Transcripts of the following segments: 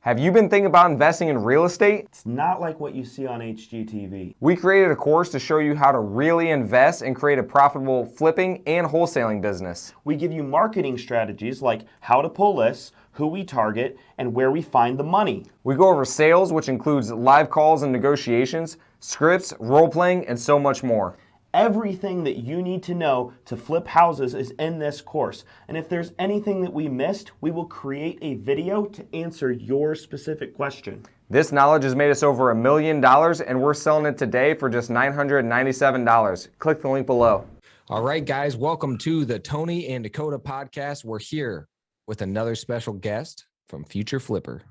Have you been thinking about investing in real estate? It's not like what you see on HGTV. We created a course to show you how to really invest and create a profitable flipping and wholesaling business. We give you marketing strategies like how to pull lists, who we target, and where we find the money. We go over sales, which includes live calls and negotiations, scripts, role-playing, and so much more. Everything that you need to know to flip houses is in this course. And if there's anything that we missed, we will create a video to answer your specific question. This knowledge has made us over $1 million, and we're selling it today for just $997. Click the link below. All right, guys, welcome to the Tony and Dakota podcast. We're here with another special guest from Future Flipper.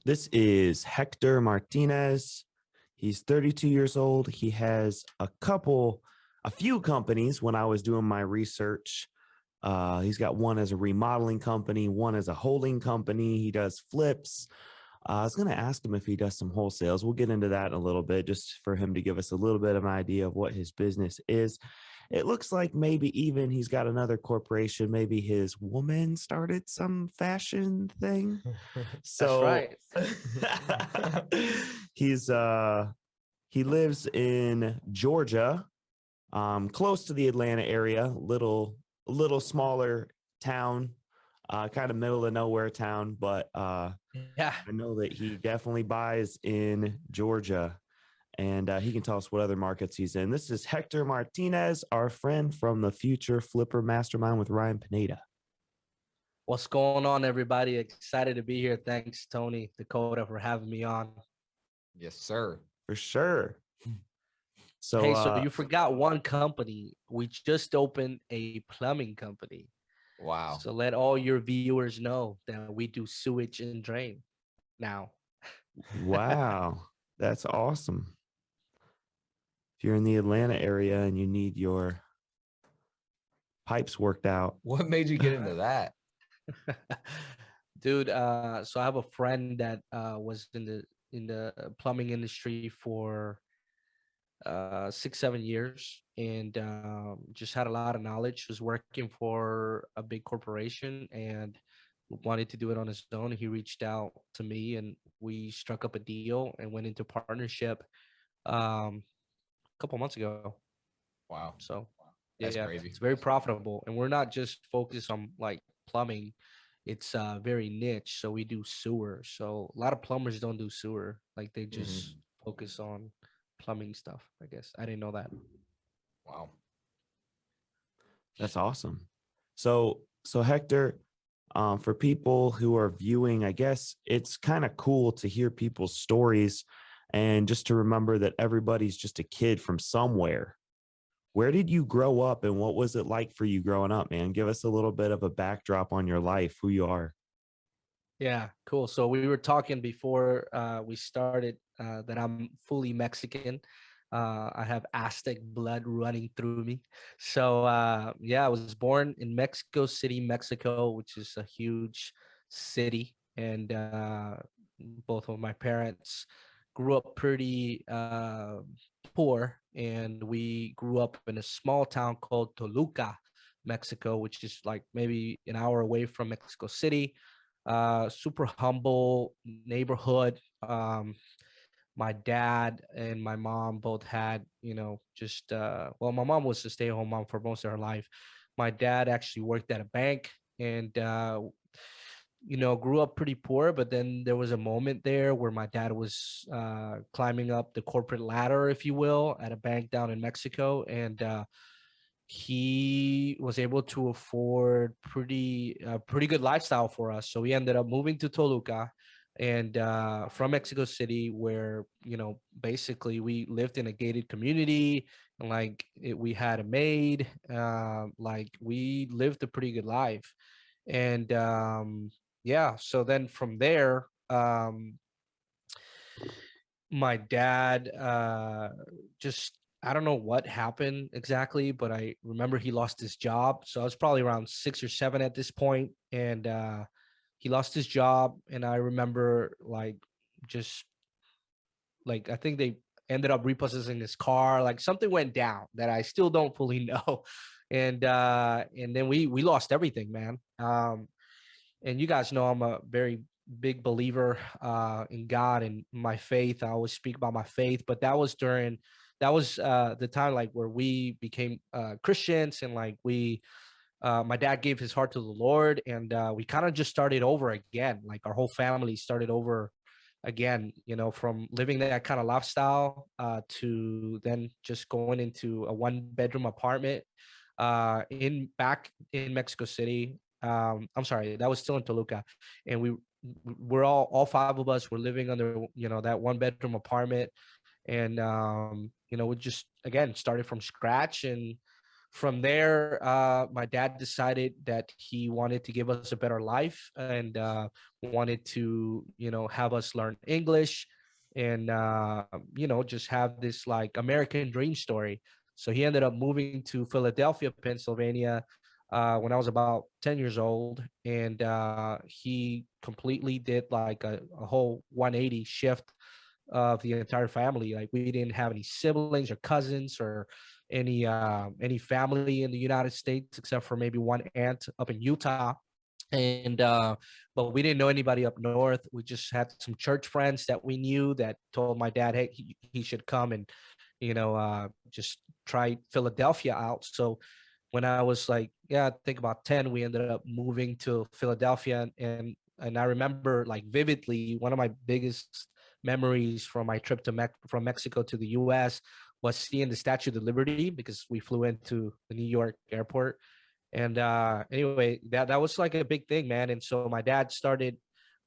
This is Hector Martinez. He's 32 years old. He has a few companies when I was doing my research. He's got one as a remodeling company, one as a holding company. He does flips. I was going to ask him if he does some wholesales. We'll get into that in a little bit, just for him to give us a little bit of an idea of what his business is. It looks like maybe even he's got another corporation. Maybe his woman started some fashion thing. So that's right. He lives in Georgia, close to the Atlanta area, little smaller town, kind of middle of nowhere town, but Yeah. I know that he definitely buys in Georgia, and he can tell us what other markets he's in. This is Hector Martinez, our friend from the Future Flipper Mastermind with Ryan Pineda. What's going on, everybody? Excited to be here. Thanks, Tony, Dakota, for having me on. Yes, sir. For sure. So, So you forgot one company. We just opened a plumbing company. Wow. So let all your viewers know that we do sewage and drain now. wow, that's awesome. If you're in the Atlanta area and you need your pipes worked out. What made you get into that? Dude, so I have a friend that was in the plumbing industry for 6-7 years, and just had a lot of knowledge. Was working for a big corporation and wanted to do it on his own. He reached out to me and we struck up a deal and went into partnership a couple months ago. Wow. So That's yeah, crazy. it's very profitable, and we're not just focused on like plumbing. It's very niche, so we do sewer. So a lot of plumbers don't do sewer, like they just focus on plumbing stuff. I guess I didn't know that. Wow. That's awesome. So Hector, for people who are viewing, I guess it's kind of cool to hear people's stories and just to remember that everybody's just a kid from somewhere. Where did you grow up and what was it like for you growing up, man? Give us a little bit of a backdrop on your life, who you are. Yeah, cool. So we were talking before we started that I'm fully Mexican. I have Aztec blood running through me. So yeah, I was born in Mexico City, Mexico, which is a huge city, and both of my parents grew up pretty poor, and we grew up in a small town called Toluca, Mexico, which is like maybe an hour away from Mexico City. Super humble neighborhood. My dad and my mom both had, just well, my mom was a stay-at-home mom for most of her life. My dad actually worked at a bank, and grew up pretty poor, but then there was a moment there where my dad was climbing up the corporate ladder, if you will, at a bank down in Mexico, and he was able to afford pretty good lifestyle for us. So we ended up moving to Toluca, and from Mexico City, where basically we lived in a gated community, and we had a maid, like we lived a pretty good life, and yeah. So then from there, my dad just, I don't know what happened exactly, but I remember he lost his job. So I was probably around 6 or 7 at this point, and he lost his job. And I remember just I think they ended up repossessing his car. Like something went down that I still don't fully know, and then we lost everything, man. And you guys know I'm a very big believer in God and my faith. I always speak about my faith, but that was the time like where we became Christians, and like my dad gave his heart to the Lord, and we kind of just started over again. Like our whole family started over again, from living that kind of lifestyle to then just going into a 1-bedroom apartment in back in Mexico City. I'm sorry, that was still in Toluca, and we're all 5 of us were living under that 1-bedroom apartment, and we just again started from scratch. And from there, my dad decided that he wanted to give us a better life, and wanted to have us learn English, and just have this like American dream story. So he ended up moving to Philadelphia, Pennsylvania, when I was about 10 years old, and he completely did like a whole 180 shift of the entire family. Like we didn't have any siblings or cousins or any family in the United States except for maybe one aunt up in Utah. And but we didn't know anybody up north. We just had some church friends that we knew that told my dad, hey, he should come and just try Philadelphia out. So when I was like, I think about 10, we ended up moving to Philadelphia. And I remember like vividly, one of my biggest memories from my trip to from Mexico to the US was seeing the Statue of Liberty, because we flew into the New York airport. And anyway, that was like a big thing, man. And so my dad started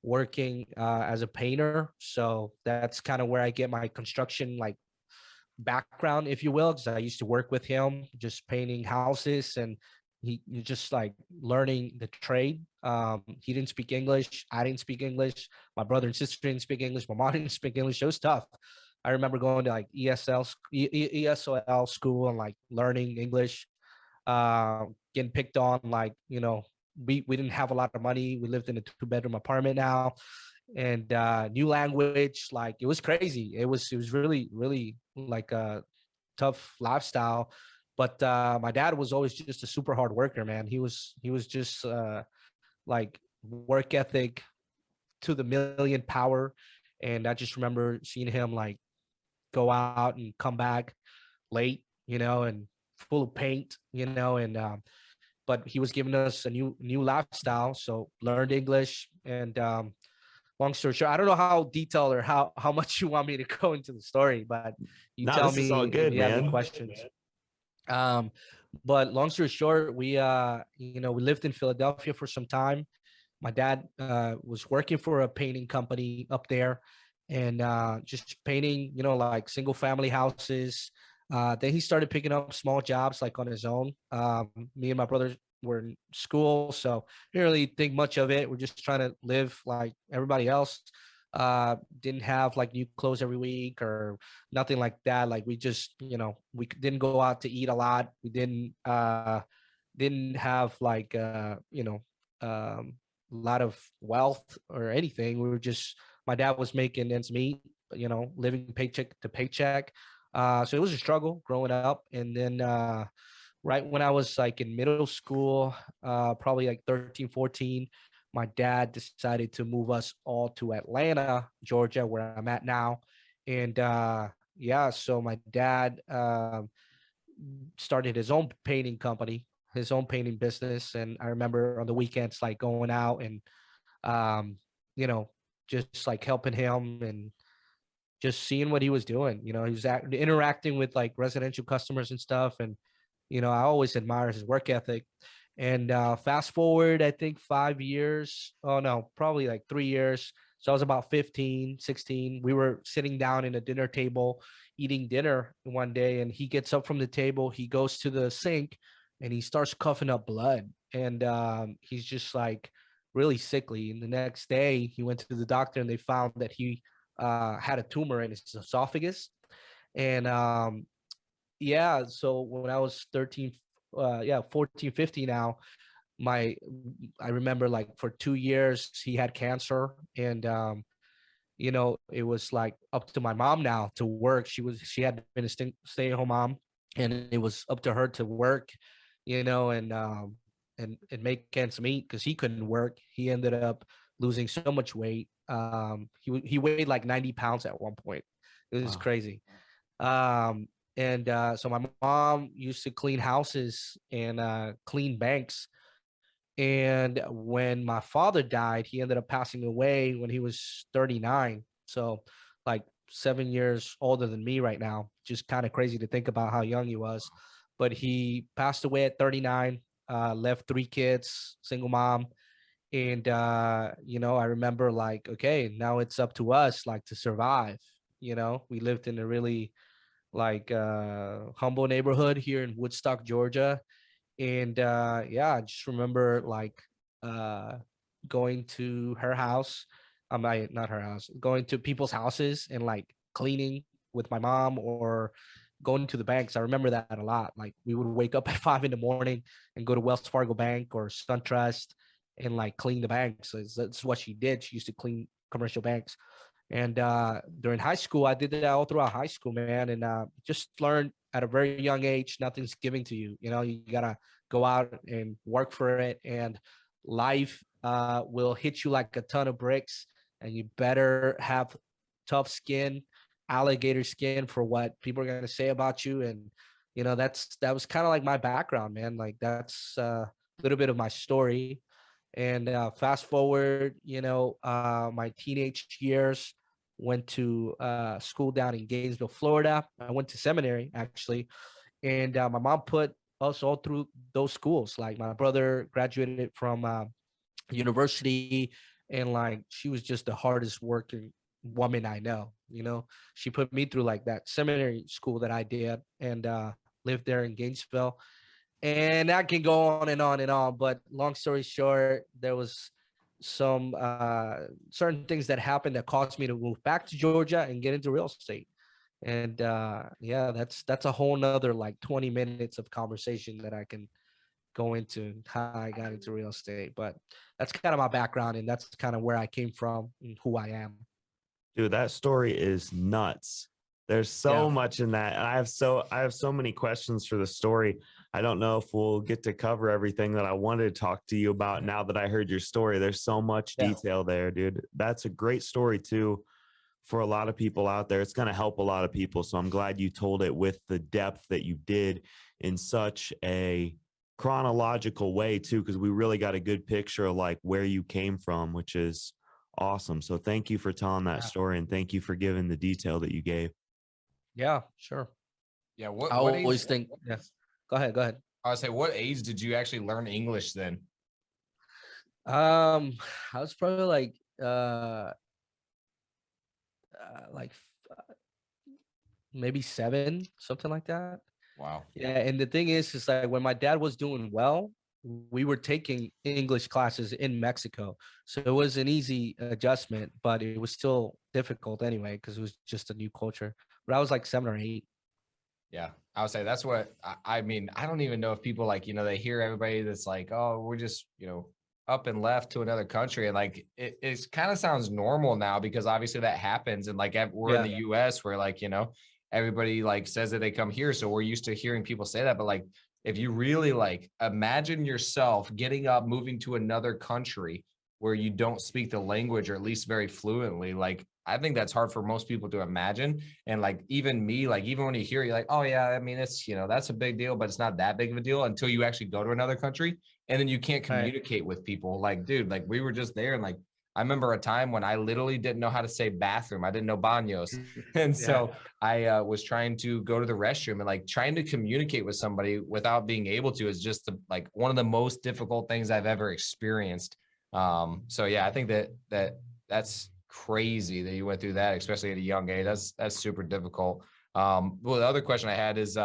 working as a painter. So that's kind of where I get my construction like background, if you will, because I used to work with him just painting houses, and he just like learning the trade. He didn't speak English, I didn't speak English, my brother and sister didn't speak English, my mom didn't speak English. It was tough. I remember going to like ESOL school and like learning English, getting picked on. Like we didn't have a lot of money, we lived in a 2-bedroom apartment now, and new language, like it was crazy. It was really like a tough lifestyle. But my dad was always just a super hard worker, man. He was just like work ethic to the million power. And I just remember seeing him like go out and come back late, and full of paint, and but he was giving us a new lifestyle. So learned English. And long story short, I don't know how detailed or how much you want me to go into the story, but you No, tell this is all me good, if you have any man. questions. But long story short, we lived in Philadelphia for some time. My dad was working for a painting company up there, and just painting, like single family houses. Then he started picking up small jobs like on his own. Me and my brother were in school, so didn't really think much of it. We're just trying to live like everybody else. Didn't have like new clothes every week or nothing like that. Like we just, we didn't go out to eat a lot. We didn't have like a lot of wealth or anything. We were just, my dad was making ends meet, living paycheck to paycheck. So it was a struggle growing up. And then right when I was like in middle school, probably like 13, 14, my dad decided to move us all to Atlanta, Georgia, where I'm at now. And so my dad started his own painting company, his own painting business. And I remember on the weekends, like going out and, um, you know, just like helping him and just seeing what he was doing. He was interacting with like residential customers and stuff. And, I always admire his work ethic. And fast forward, I think 5 years. Oh, no, probably like 3 years. So I was about 15, 16. We were sitting down in a dinner table eating dinner one day, and he gets up from the table. He goes to the sink and he starts coughing up blood. And he's just like really sickly. And the next day, he went to the doctor and they found that he had a tumor in his esophagus. And so when I was 13, 14, 15 now, I remember like for 2 years he had cancer. And it was like up to my mom now to work. She had been a stay-at-home mom, and it was up to her to work, and make ends meet because he couldn't work. He ended up losing so much weight. He weighed like 90 pounds at one point. It was Wow. crazy. So my mom used to clean houses and clean banks. And when my father died, he ended up passing away when he was 39. So like 7 years older than me right now. Just kind of crazy to think about how young he was. But he passed away at 39, left 3 kids, single mom. And I remember like, okay, now it's up to us like to survive. We lived in a really like humble neighborhood here in Woodstock, Georgia. And yeah, I just remember like uh going to her house. Not her house, going to people's houses and like cleaning with my mom or going to the banks. I remember that a lot. Like we would wake up at 5 in the morning and go to Wells Fargo Bank or SunTrust and like clean the banks. So that's what she did. She used to clean commercial banks. And during high school, I did that all throughout high school, man. And just learned at a very young age, nothing's given to you. You gotta go out and work for it. And life will hit you like a ton of bricks. And you better have tough skin, alligator skin for what people are gonna say about you. And that was kind of like my background, man. Like that's a little bit of my story. And fast forward, my teenage years, went to school down in Gainesville, Florida. I went to seminary actually, and my mom put us all through those schools. Like my brother graduated from university, and like she was just the hardest working woman I know. She put me through like that seminary school that I did, and lived there in Gainesville. And that can go on and on and on. But long story short, there was some certain things that happened that caused me to move back to Georgia and get into real estate. And yeah, that's a whole nother like 20 minutes of conversation that I can go into how I got into real estate. But that's kind of my background, and that's kind of where I came from and who I am. Dude, that story is nuts. There's so much in that. And I have so many questions for the story. I don't know if we'll get to cover everything that I wanted to talk to you about now that I heard your story. There's so much detail there, dude. That's a great story too for a lot of people out there. It's going to help a lot of people. So I'm glad you told it with the depth that you did in such a chronological way too, because we really got a good picture of like where you came from, which is awesome. So thank you for telling that story, and thank you for giving the detail that you gave. Yeah, sure. Yeah. I What always age? think, yes. Go ahead. I would say, what age did you actually learn English then? I was probably like maybe 7, something like that. Wow. Yeah, and the thing is like when my dad was doing well, we were taking English classes in Mexico, so it was an easy adjustment, but it was still difficult anyway because it was just a new culture. But I was like 7 or 8. Yeah, I would say that's what I mean. I don't even know if people like, they hear everybody that's like, oh, we're just, up and left to another country. And like, it kind of sounds normal now because obviously that happens. And like, we're in the US where like, everybody like says that they come here. So we're used to hearing people say that. But like, if you really like imagine yourself getting up, moving to another country where you don't speak the language, or at least very fluently, like I think that's hard for most people to imagine. And like even me, like even when you hear, you're like, oh yeah, I mean, it's, that's a big deal, but it's not that big of a deal until you actually go to another country and then you can't communicate with people. Like, dude, like we were just there, and like I remember a time when I literally didn't know how to say bathroom. I didn't know baños. And so I was trying to go to the restroom, and like trying to communicate with somebody without being able to is just like one of the most difficult things I've ever experienced. So yeah, I think that's crazy that you went through that, especially at a young age. That's super difficult. Well, the other question I had is,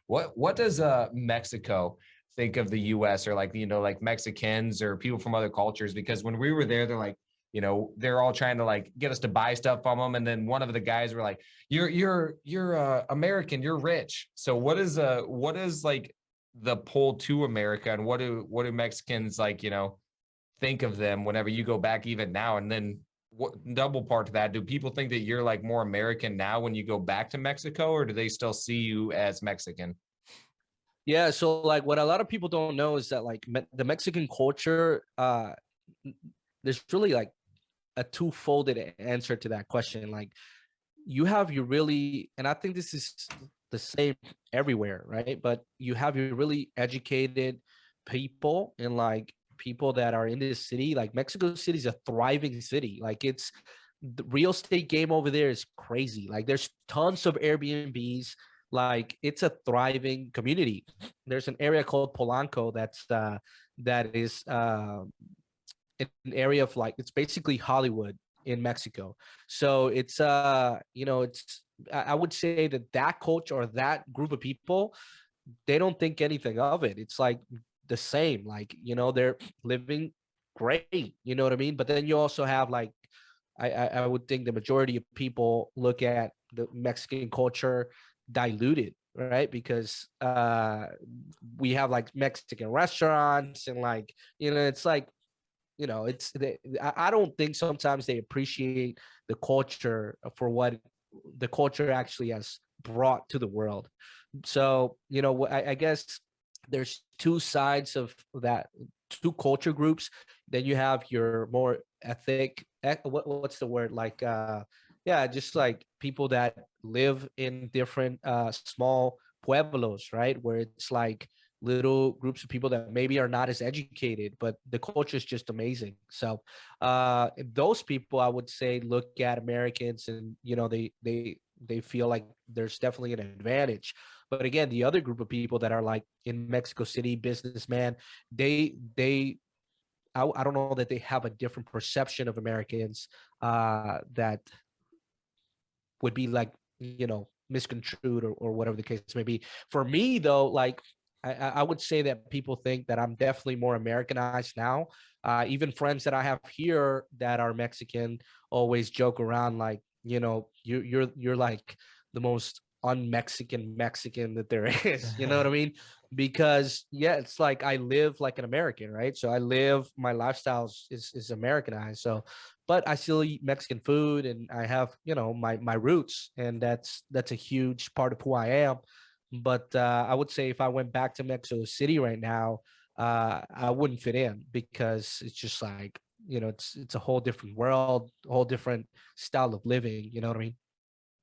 what does Mexico think of the US, or like, like Mexicans or people from other cultures? Because when we were there, they're like, they're all trying to like get us to buy stuff from them. And then one of the guys were like, you're American, you're rich. So what is like the pull to America, and what do Mexicans like, think of them whenever you go back even now? And then what double part to that, do people think that you're like more American now when you go back to Mexico, or do they still see you as Mexican? Yeah, so like what a lot of people don't know is that like the Mexican culture, there's really like a two-folded answer to that question. Like, you have your really, and I think this is the same everywhere, right? But you have your really educated people, and like people that are in this city. Like Mexico City is a thriving city. Like, it's the real estate game over there is crazy. Like, there's tons of Airbnbs. Like, it's a thriving community. There's an area called Polanco that is an area of, like, it's basically Hollywood in Mexico. So it's it's, I would say that that culture or that group of people, they don't think anything of it. It's like the same, like, they're living great, you know what I mean? But then you also have, like, I would think the majority of people look at the Mexican culture diluted, right? Because we have like Mexican restaurants, and like, it's like, I don't think sometimes they appreciate the culture for what the culture actually has brought to the world. So, I guess there's two sides of that, two culture groups. Then you have your more what's the word? Like, yeah, just like people that live in different small pueblos, right? Where it's like little groups of people that maybe are not as educated, but the culture is just amazing. So those people, I would say, look at Americans, and they feel like there's definitely an advantage. But again, the other group of people that are like in Mexico City, businessman, I don't know that they have a different perception of Americans that would be like, misconstrued, or whatever the case may be. For me, though, like, I would say that people think that I'm definitely more Americanized now. Even friends that I have here that are Mexican always joke around, like, you're like the most un-Mexican Mexican that there is. You know what I mean? Because yeah, it's like I live like an American, right? So my lifestyle is Americanized. So, but I still eat Mexican food, and I have, my roots, and that's a huge part of who I am. But I would say if I went back to Mexico City right now, I wouldn't fit in, because it's just like, it's a whole different world, a whole different style of living. You know what I mean?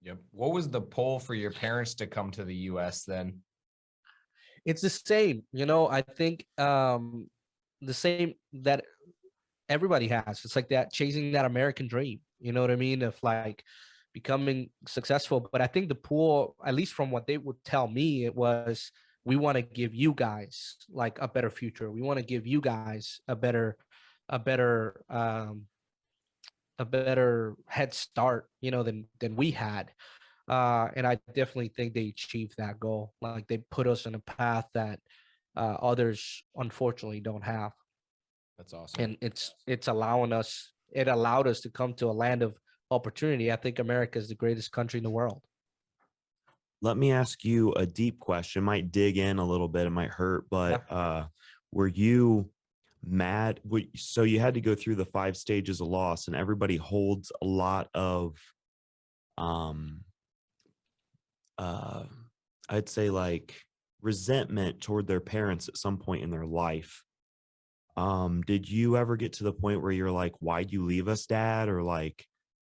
Yep. What was the pull for your parents to come to the US then? It's the same, I think the same that everybody has. It's like that, chasing that American dream. You know what I mean? Of like becoming successful. But I think the pool, at least from what they would tell me, it was, we want to give you guys like a better future. We want to give you guys a better a better head start, than we had. And I definitely think they achieved that goal. Like, they put us on a path that others unfortunately don't have. That's awesome. And it allowed us to come to a land of opportunity. I think America is the greatest country in the world. Let me ask you a deep question. Might dig in a little bit. It might hurt, but were you mad? So you had to go through the 5 stages of loss, and everybody holds a lot of, I'd say, like, resentment toward their parents at some point in their life. Did you ever get to the point where you're like, why'd you leave us, Dad? Or like,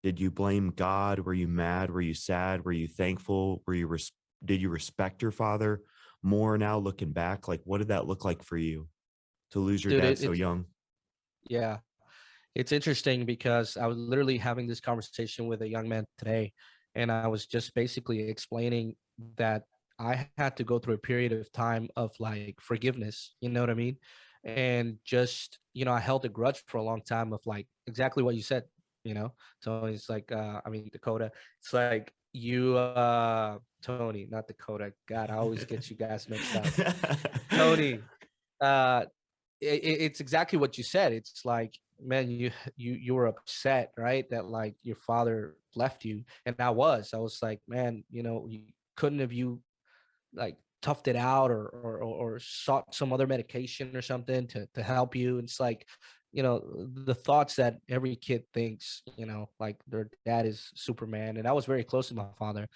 did you blame God? Were you mad? Were you sad? Were you thankful? Did you respect your father more now looking back? Like, what did that look like for you to lose your Dude, dad so young? yeah, it's interesting, because I was literally having this conversation with a young man today, and I was just basically explaining that I had to go through a period of time of like forgiveness, you know what I mean? And just, I held a grudge for a long time of like exactly what you said, you know? So it's like, Dakota, it's like Tony, not Dakota. God, I always get you guys mixed up. Tony, uh, it's exactly what you said. It's like, man, you were upset, right? That like your father left you. And I was like, man, you couldn't have you like toughed it out, or sought some other medication or something to help you. And it's like, the thoughts that every kid thinks, like their dad is Superman. And I was very close to my father.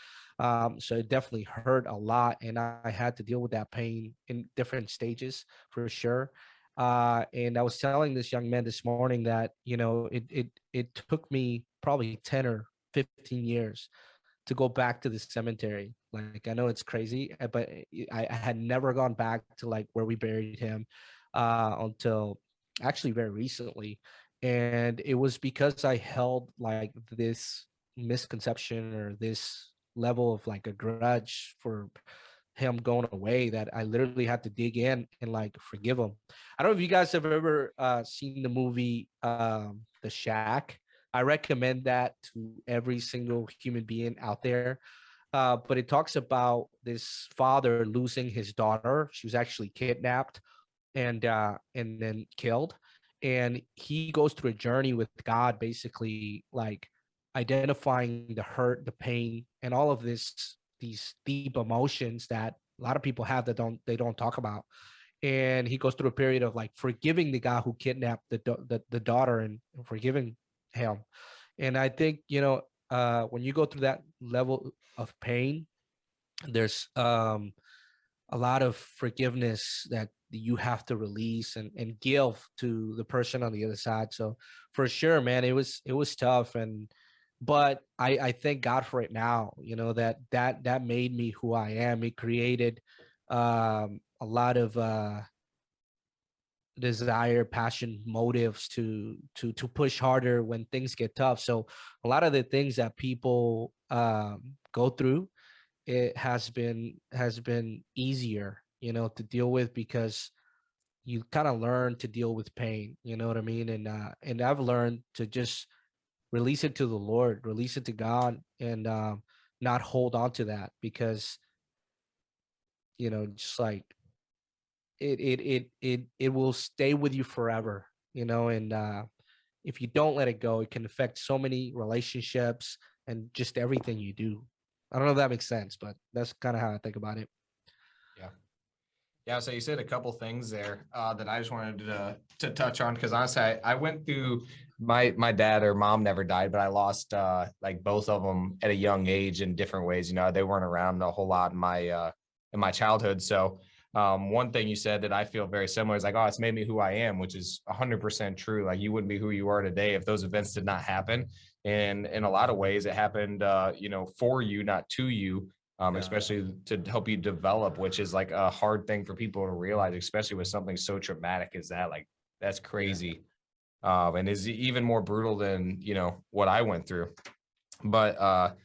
So it definitely hurt a lot. And I had to deal with that pain in different stages for sure. And I was telling this young man this morning that, it took me probably 10 or 15 years to go back to the cemetery. Like, I know it's crazy, but I had never gone back to like where we buried him until actually very recently. And it was because I held like this misconception or this level of like a grudge for him going away that I literally had to dig in and like forgive him. I don't know if you guys have ever seen the movie The Shack. I recommend that to every single human being out there. But it talks about this father losing his daughter. She was actually kidnapped and then killed. And he goes through a journey with God, basically like identifying the hurt, the pain, and all of these deep emotions that a lot of people have that they don't talk about. And he goes through a period of like forgiving the guy who kidnapped the daughter and forgiving him. And I think, when you go through that level of pain, there's a lot of forgiveness that you have to release and give to the person on the other side. So for sure, man, it was tough. But I thank God for it now, that made me who I am. It created a lot of desire, passion, motives to push harder when things get tough. So a lot of the things that people go through, it has been easier, to deal with, because you kind of learn to deal with pain. You know what I mean? And I've learned to just release it to the Lord, release it to God, and not hold on to that, because just like it will stay with you forever. And if you don't let it go, it can affect so many relationships and just everything you do. I don't know if that makes sense, but that's kind of how I think about it. Yeah. Yeah. So you said a couple things there that I just wanted to touch on, because honestly, I went through my dad or mom never died, but I lost like both of them at a young age in different ways. They weren't around a whole lot in my childhood. So one thing you said that I feel very similar is like, oh, it's made me who I am, which is 100% true. Like, you wouldn't be who you are today if those events did not happen. And in a lot of ways, it happened, for you, not to you. Especially to help you develop, which is like a hard thing for people to realize, especially with something so traumatic as that. Like, that's crazy. And is even more brutal than, what I went through. But,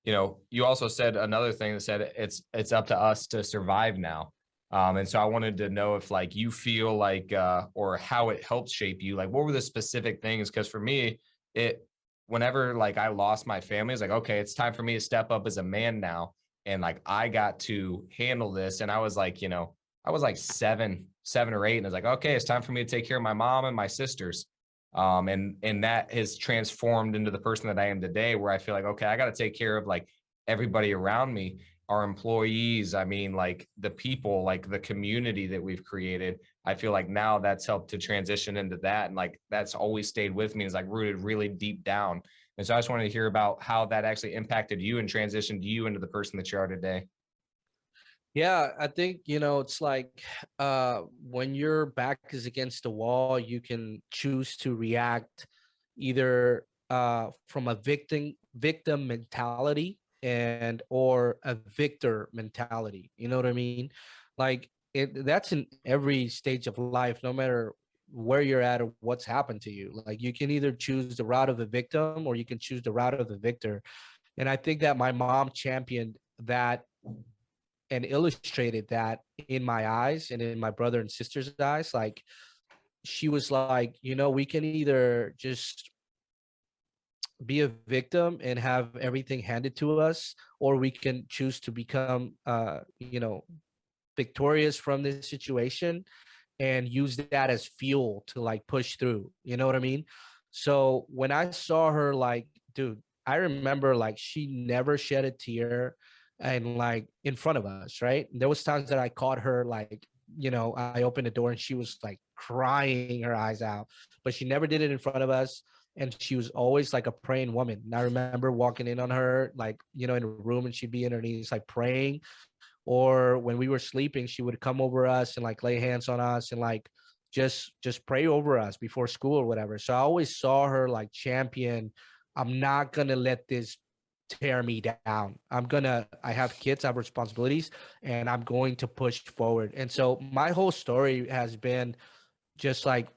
you also said another thing that said it's up to us to survive now. And so I wanted to know if like you feel like, or how it helped shape you, like what were the specific things? Because for me, whenever like I lost my family, it's like, okay, it's time for me to step up as a man now. And like, I got to handle this. And I was like, I was like seven or eight. And I was like, okay, it's time for me to take care of my mom and my sisters. And that has transformed into the person that I am today, where I feel like, okay, I got to take care of like everybody around me, our employees. I mean, like the people, like the community that we've created. I feel like now that's helped to transition into that. And like, that's always stayed with me, is like rooted really deep down. And so I just wanted to hear about how that actually impacted you and transitioned you into the person that you are today. Yeah, I think, it's like when your back is against the wall, you can choose to react either from a victim mentality and or a victor mentality. You know what I mean? Like that's in every stage of life, no matter where you're at or what's happened to you. Like, you can either choose the route of the victim or you can choose the route of the victor. And I think that my mom championed that and illustrated that in my eyes and in my brother and sister's eyes. Like, she was like, we can either just be a victim and have everything handed to us, or we can choose to become victorious from this situation and use that as fuel to like push through. You know what I mean? So when I saw her, like, dude, I remember like she never shed a tear and like in front of us, right? There was times that I caught her like, I opened the door and she was like crying her eyes out, but she never did it in front of us. And she was always like a praying woman. And I remember walking in on her, like, in a room, and she'd be in her knees, like praying. Or when we were sleeping, she would come over us and like lay hands on us and like just pray over us before school or whatever. So I always saw her like champion. I'm not gonna let this tear me down. I have kids, I have responsibilities, and I'm going to push forward. And so my whole story has been just like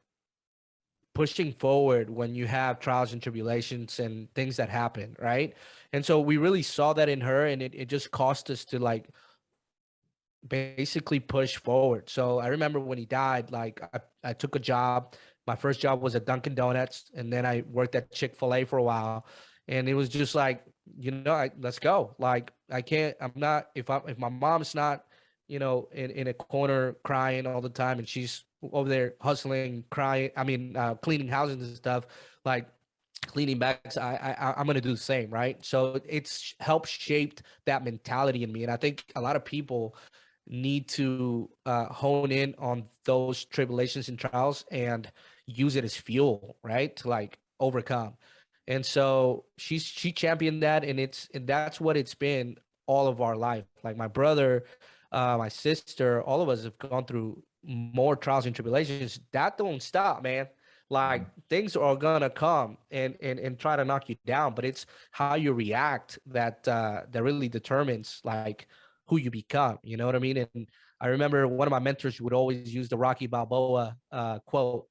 pushing forward when you have trials and tribulations and things that happen, right? And so we really saw that in her, and it just cost us to like basically push forward. So I remember when he died, like I took a job. My first job was at Dunkin' Donuts, and then I worked at Chick-fil-A for a while. And it was just like, let's go. Like I'm not, if my mom's not, in a corner crying all the time, and she's over there hustling, crying, cleaning houses and stuff, like cleaning bags, I'm gonna do the same, right? So it's helped shaped that mentality in me. And I think a lot of people need to hone in on those tribulations and trials and use it as fuel, right? To like overcome. And so she championed that, and that's what it's been all of our life. Like my brother, my sister, all of us have gone through more trials and tribulations. That don't stop, man. Like things are gonna come and try to knock you down, but it's how you react that really determines like who you become. You know what I mean? And I remember one of my mentors would always use the Rocky Balboa quote.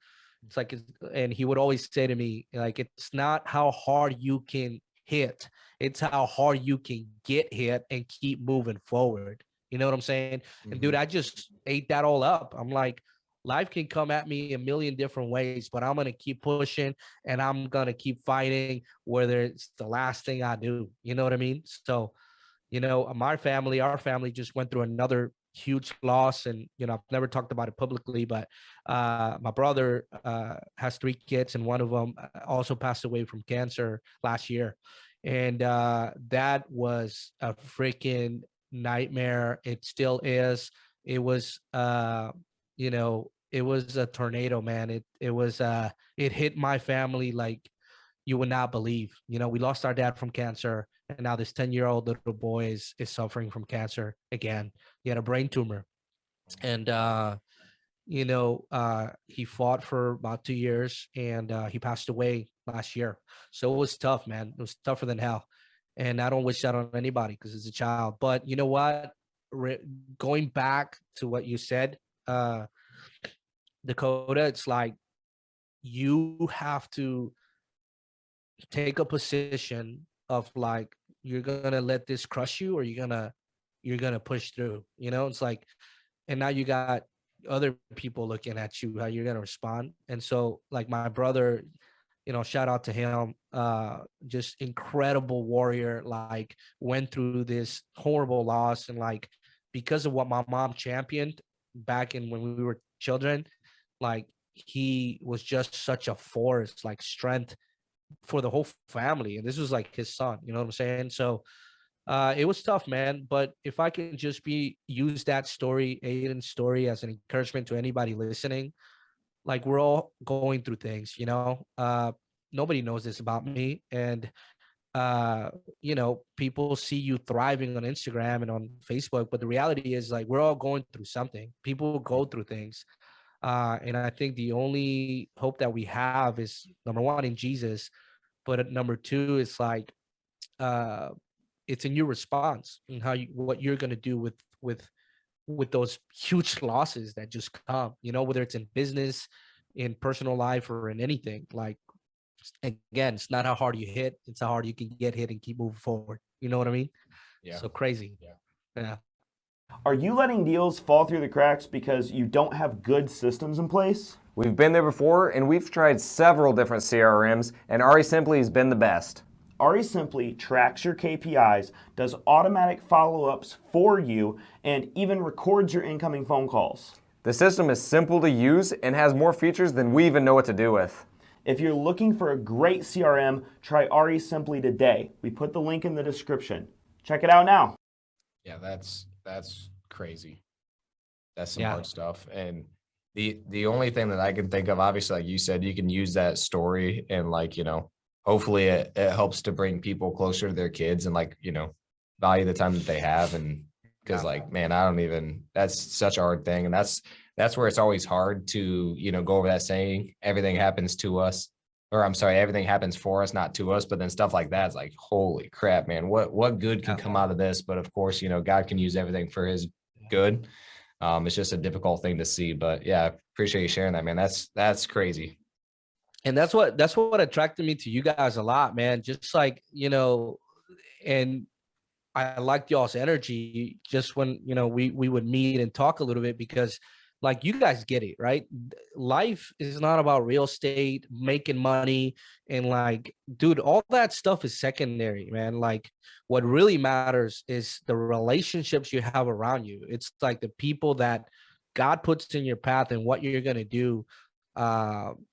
It's like, and he would always say to me, like, it's not how hard you can hit, it's how hard you can get hit and keep moving forward. You know what I'm saying? And dude, I just ate that all up. I'm like, life can come at me a million different ways, but I'm going to keep pushing, and I'm going to keep fighting, whether it's the last thing I do. You know what I mean? So, our family just went through another huge loss, and I've never talked about it publicly, but my brother has 3 kids, and one of them also passed away from cancer last year. And that was a freaking nightmare. It still is. It was it was a tornado, man. It hit my family like you would not believe. We lost our dad from cancer, and now this 10-year-old little boy is suffering from cancer again. He had a brain tumor, and he fought for about 2 years, and he passed away last year. So it was tough, man. It was tougher than hell, and I don't wish that on anybody because it's a child. But you know what? Going back to what you said, Dakota, it's like you have to take a position of like, you're gonna let this crush you, or you're gonna push through. It's like, and now you got other people looking at you, how you're gonna respond. And so like my brother, shout out to him, just incredible warrior, like went through this horrible loss, and like because of what my mom championed back in when we were children, like he was just such a force, like strength for the whole family. And this was like his son, you know what I'm saying? So it was tough, man. But if I can just use that story, Aiden's story, as an encouragement to anybody listening, like we're all going through things, nobody knows this about me. And people see you thriving on Instagram and on Facebook, but the reality is like we're all going through something. People go through things. And I think the only hope that we have is, number one, in Jesus, but number two, it's like it's in your response and what you're gonna do with those huge losses that just come. Whether it's in business, in personal life, or in anything. Like, again, it's not how hard you hit; it's how hard you can get hit and keep moving forward. You know what I mean? Yeah. So crazy. Yeah. Are you letting deals fall through the cracks because you don't have good systems in place? We've been there before, and we've tried several different CRMs, and Ari Simply has been the best. Ari Simply tracks your KPIs, does automatic follow-ups for you, and even records your incoming phone calls. The system is simple to use and has more features than we even know what to do with. If you're looking for a great CRM, try Ari Simply today. We put the link in the description. Check it out now. Yeah, that's crazy. That's some hard stuff. And the only thing that I can think of, obviously, like you said, you can use that story and like, hopefully it helps to bring people closer to their kids and like, value the time that they have. And because like, man, that's such a hard thing. And that's that's where it's always hard to, go over that saying, everything happens to us, or I'm sorry, everything happens for us, not to us. But then stuff like that is like, holy crap, man, what good can come out of this? But of course, God can use everything for his good. It's just a difficult thing to see, but yeah, appreciate you sharing that, man. That's crazy. And that's what attracted me to you guys a lot, man. Just like, and I liked y'all's energy just when, we would meet and talk a little bit, because like you guys get it, right? Life is not about real estate, making money, and like, dude, all that stuff is secondary, man. Like what really matters is the relationships you have around you. It's like the people that God puts in your path and what you're going to do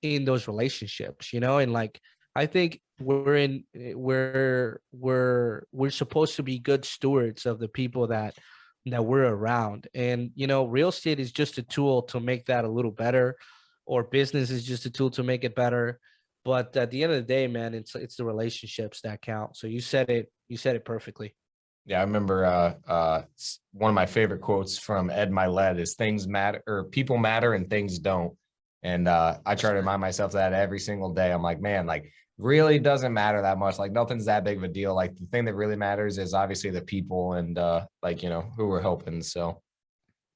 in those relationships, and like, I think we're supposed to be good stewards of the people that we're around. And real estate is just a tool to make that a little better, or business is just a tool to make it better. But at the end of the day, man, it's the relationships that count. So you said it perfectly. Yeah, I remember one of my favorite quotes from Ed Milet is things matter, or people matter and things don't. And I try to remind myself that every single day. I'm like, man, like really doesn't matter that much. Like nothing's that big of a deal. Like the thing that really matters is obviously the people and like, who we're helping. So.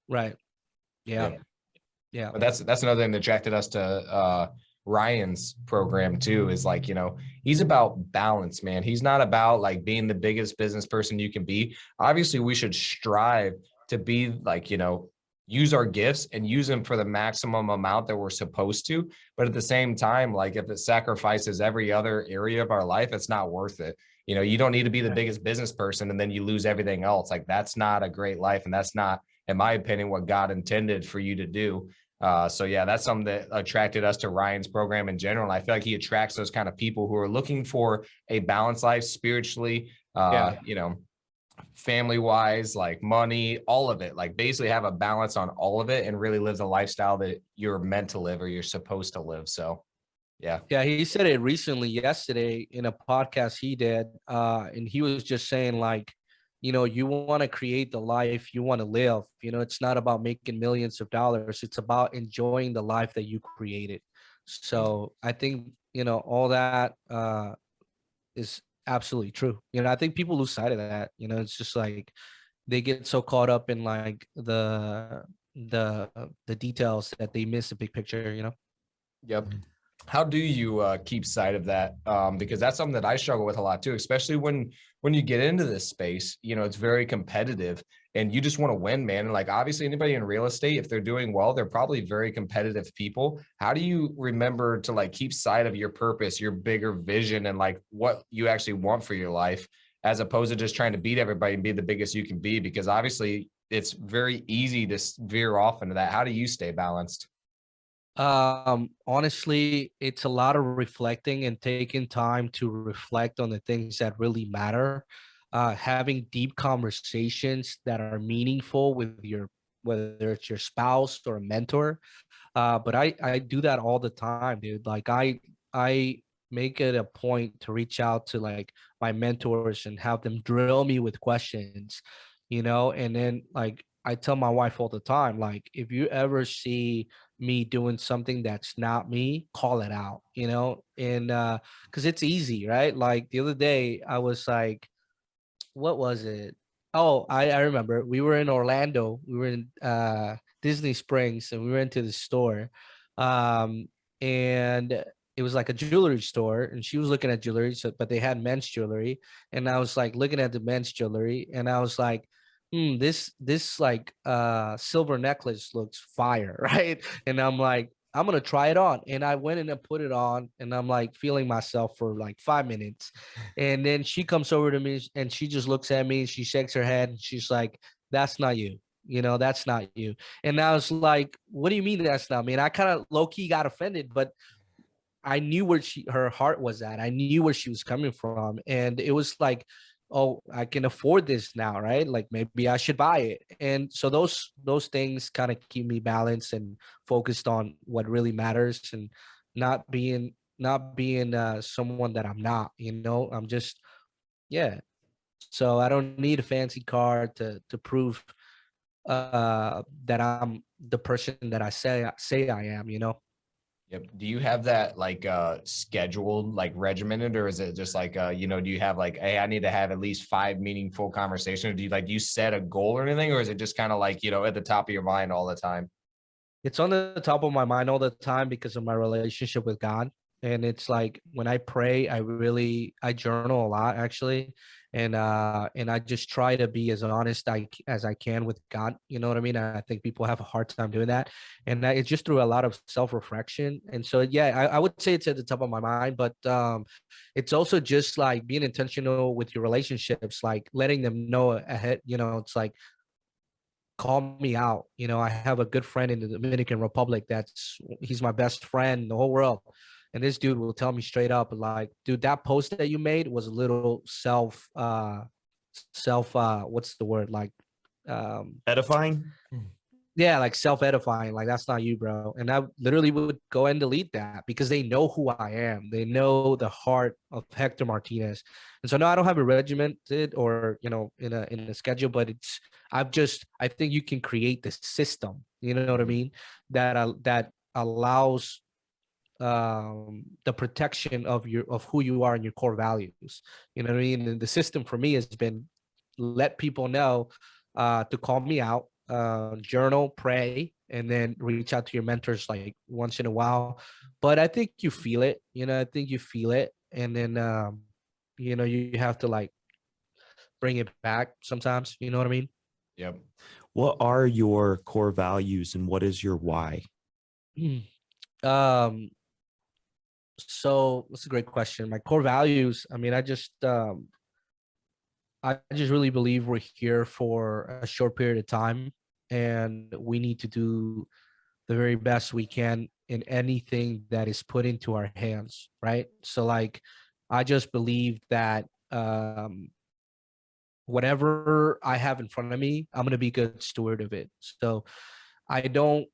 Right. Yeah. Yeah. But that's another thing that attracted us to Ryan's program too, is like, he's about balance, man. He's not about like being the biggest business person you can be. Obviously we should strive to be like, use our gifts and use them for the maximum amount that we're supposed to. But at the same time, like if it sacrifices every other area of our life, it's not worth it. You don't need to be the biggest business person and then you lose everything else. Like that's not a great life. And that's not, in my opinion, what God intended for you to do. So yeah, that's something that attracted us to Ryan's program in general. And I feel like he attracts those kind of people who are looking for a balanced life spiritually, family wise, like money, all of it, like basically have a balance on all of it and really lives a lifestyle that you're meant to live or you're supposed to live. So yeah. Yeah, he said it recently yesterday in a podcast he did. And he was just saying like, you want to create the life you want to live. It's not about making millions of dollars. It's about enjoying the life that you created. So I think, all that is absolutely true. I think people lose sight of that. It's just like they get so caught up in like the details that they miss the big picture. Yep. How do you keep sight of that? Because that's something that I struggle with a lot too, especially when you get into this space. It's very competitive and you just want to win, man. And like obviously anybody in real estate, if they're doing well, they're probably very competitive people. How do you remember to like keep sight of your purpose, your bigger vision, and like what you actually want for your life, as opposed to just trying to beat everybody and be the biggest you can be? Because obviously it's very easy to veer off into that. How do you stay balanced? Honestly, it's a lot of reflecting and taking time to reflect on the things that really matter. Having deep conversations that are meaningful with whether it's your spouse or a mentor. But I do that all the time, dude. Like I make it a point to reach out to like my mentors and have them drill me with questions, and then like I tell my wife all the time, like, if you ever see me doing something that's not me, call it out, and because it's easy, right? Like the other day, I was like, what was it? Oh, I remember. We were in Orlando. We were in Disney Springs, and we went to the store, um, and it was like a jewelry store, and she was looking at jewelry, but they had men's jewelry, and I was like looking at the men's jewelry, and I was like, this like silver necklace looks fire, right? And I'm like, I'm gonna try it on. And I went in and put it on, and I'm like feeling myself for like 5 minutes. And then she comes over to me and she just looks at me and she shakes her head and she's like, that's not you. That's not you. And I was like, what do you mean that's not me? And I kind of low-key got offended, but I knew where her heart was at. I knew where she was coming from. And it was like, oh, I can afford this now, right? Like maybe I should buy it. And so those things kind of keep me balanced and focused on what really matters, and not being someone that I'm not. I'm just, yeah. So I don't need a fancy car to prove that I'm the person that I say I am, you know. Yep. Do you have that like scheduled, like regimented, or is it just like you know, do you have like, hey, I need to have at least 5 meaningful conversations? Or do you set a goal or anything, or is it just kind of like, you know, at the top of your mind all the time? It's on the top of my mind all the time because of my relationship with God. And it's like when I pray, I journal a lot actually. And I just try to be as honest as I can with God. You know what I mean? I think people have a hard time doing that. And it's just through a lot of self-reflection. And so yeah, I would say it's at the top of my mind, but it's also just like being intentional with your relationships, like letting them know ahead, you know, it's like call me out. You know, I have a good friend in the Dominican Republic he's my best friend in the whole world. And this dude will tell me straight up, like, dude, that post that you made was a little what's the word? Like Edifying. yeah, like self-edifying, like that's not you, bro. And I literally would go and delete that because they know who I am. They know the heart of Hector Martinez. And so no, I don't have a regimented or, you know, in a schedule, but I think you can create the system, you know what I mean? That allows the protection of who you are and your core values. You know what I mean? And the system for me has been let people know to call me out, journal, pray, and then reach out to your mentors like once in a while. But I think you feel it, you know, I think you feel it. And then, you know, you have to like bring it back sometimes, you know what I mean? Yep. What are your core values and what is your why? Um, so that's a great question. My core values, I mean, I just really believe we're here for a short period of time and we need to do the very best we can in anything that is put into our hands, right? So like I just believe that whatever I have in front of me, I'm going to be a good steward of it. So I don't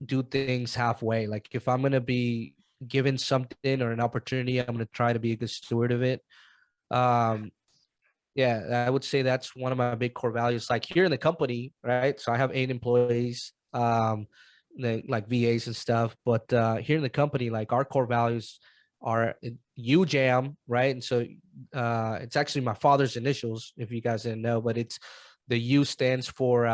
do things halfway. Like if I'm going to be given something or an opportunity, I'm going to try to be a good steward of it. Um, yeah, I would say that's one of my big core values. Like here in the company, right? So I have 8 employees, like VAs and stuff. But here in the company, like our core values are UJAM, right? And so it's actually my father's initials, if you guys didn't know, but it's the U stands for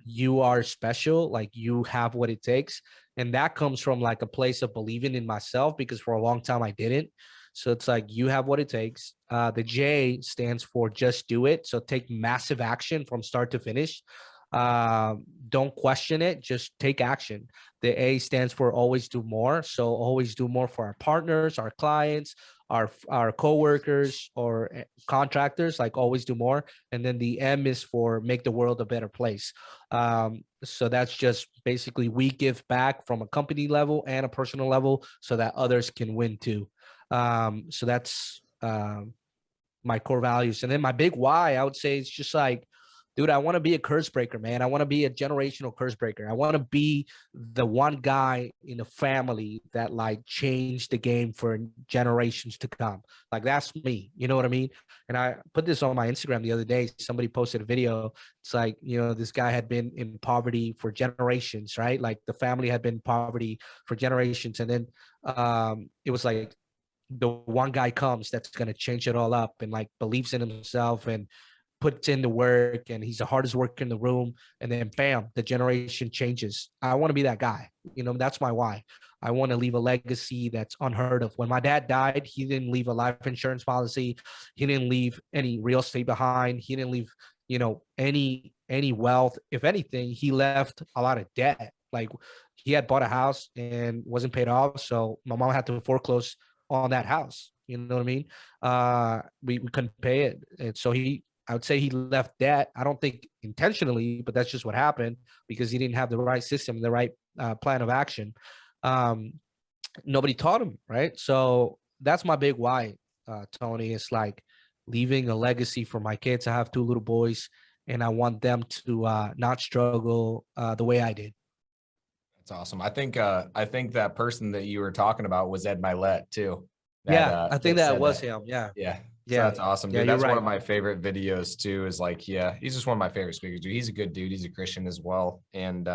you are special, like you have what it takes. And that comes from like a place of believing in myself because for a long time I didn't. So it's like you have what it takes. The J stands for just do it. So take massive action from start to finish. Don't question it, just take action. The A stands for always do more. So always do more for our partners, our clients, our coworkers or contractors, like always do more. And then the M is for make the world a better place. So that's just basically we give back from a company level and a personal level so that others can win too. So that's my core values. And then my big why, I would say it's just like, dude, I want to be a curse breaker, man. I want to be a generational curse breaker. I want to be the one guy in the family that like changed the game for generations to come. Like that's me. You know what I mean? And I put this on my Instagram the other day. Somebody posted a video. It's like, you know, this guy had been in poverty for generations, right? Like the family had been in poverty for generations. And then it was like, the one guy comes that's going to change it all up and like believes in himself and puts in the work and he's the hardest worker in the room. And then bam, the generation changes. I want to be that guy. You know, that's my why. I want to leave a legacy that's unheard of. When my dad died, he didn't leave a life insurance policy. He didn't leave any real estate behind. He didn't leave, you know, any wealth. If anything, he left a lot of debt. Like he had bought a house and wasn't paid off. So my mom had to foreclose on that house. You know what I mean? We couldn't pay it. And so I would say he left debt. I don't think intentionally, but that's just what happened because he didn't have the right system, the right plan of action. Nobody taught him, right? So that's my big why, Tony. It's like leaving a legacy for my kids. I have 2 little boys, and I want them to not struggle the way I did. That's awesome. I think that person that you were talking about was Ed Milet too. I think that was him. Yeah. Yeah. So that's awesome, Yeah, dude. you're That's one right. of my favorite videos too. Is like, yeah, he's just one of my favorite speakers, dude. He's a good dude. He's a Christian as well, and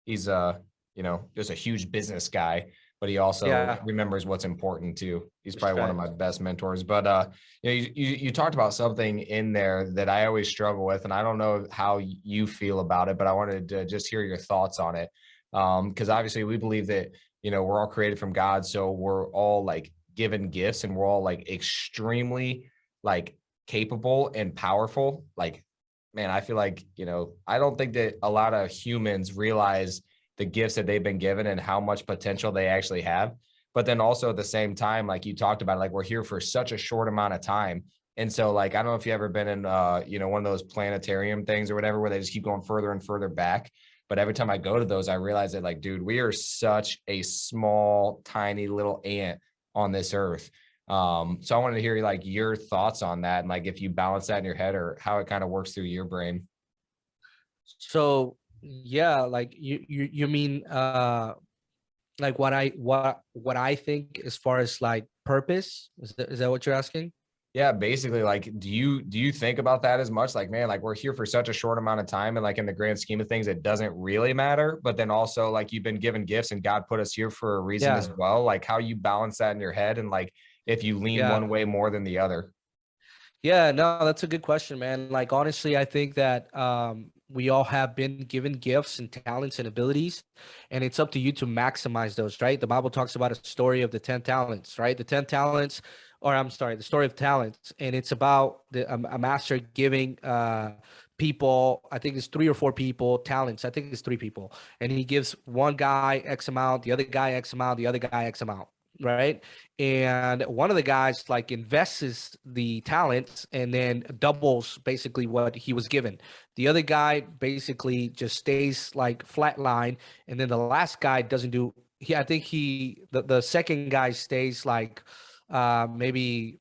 he's just a huge business guy, but he also Yeah, remembers what's important too. He's probably one of my respect. best mentors. But you talked about something in there that I always struggle with, and I don't know how you feel about it, but I wanted to just hear your thoughts on it. Because obviously we believe that we're all created from God, so we're all like given gifts, and we're all like extremely like capable and powerful. Like, man, I feel like I don't think that a lot of humans realize the gifts that they've been given and how much potential they actually have. But then also at the same time, like you talked about, like we're here for such a short amount of time. And so like, I don't know if you ever been in, one of those planetarium things or whatever, where they just keep going further and further back. But every time I go to those, I realize that like, dude, we are such a small, tiny little ant on this earth. So I wanted to hear like your thoughts on that, and like if you balance that in your head or how it kind of works through your brain. So yeah, like you mean like what I think as far as like purpose? Is that what you're asking? Yeah, basically, like, do you think about that as much? Like, man, like we're here for such a short amount of time, and like in the grand scheme of things, it doesn't really matter. But then also, like, you've been given gifts, and God put us here for a reason Yeah, as well. Like, how you balance that in your head, and like if you lean yeah. one way more than the other. Yeah, no, that's a good question, man. Like honestly, I think that we all have been given gifts and talents and abilities, and it's up to you to maximize those, right? The Bible talks about a story of the 10 talents, right? The 10 talents, or I'm sorry, the story of talents, and it's about a master giving people, I think it's 3 or 4 people talents. I think it's 3 people, and he gives one guy X amount, the other guy X amount, the other guy X amount, right? And one of the guys like invests the talents and then doubles basically what he was given. The other guy basically just stays like flatline, and then the last guy doesn't do. I think the second guy stays like maybe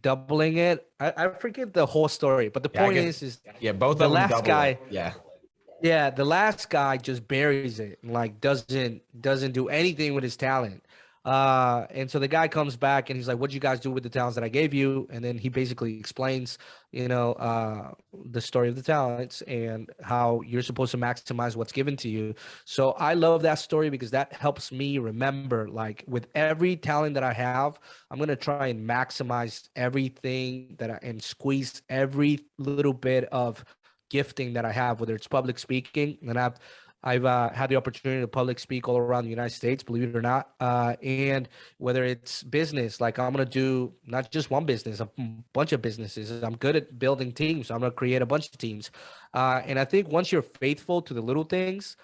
doubling it. I forget the whole story, but the Yeah, I point get. is Yeah, both the of them last double it. guy, Yeah. yeah, the last guy just buries it and like doesn't do anything with his talent. And so the guy comes back and he's like, "What'd you guys do with the talents that I gave you?" And then he basically explains, the story of the talents and how you're supposed to maximize what's given to you. So I love that story because that helps me remember, like, with every talent that I have, I'm gonna try and maximize everything and squeeze every little bit of gifting that I have, whether it's public speaking, and I've had the opportunity to public speak all around the United States, believe it or not, and whether it's business, like I'm gonna do not just one business, a bunch of businesses. I'm good at building teams, so I'm gonna create a bunch of teams, and I think once you're faithful to the little things,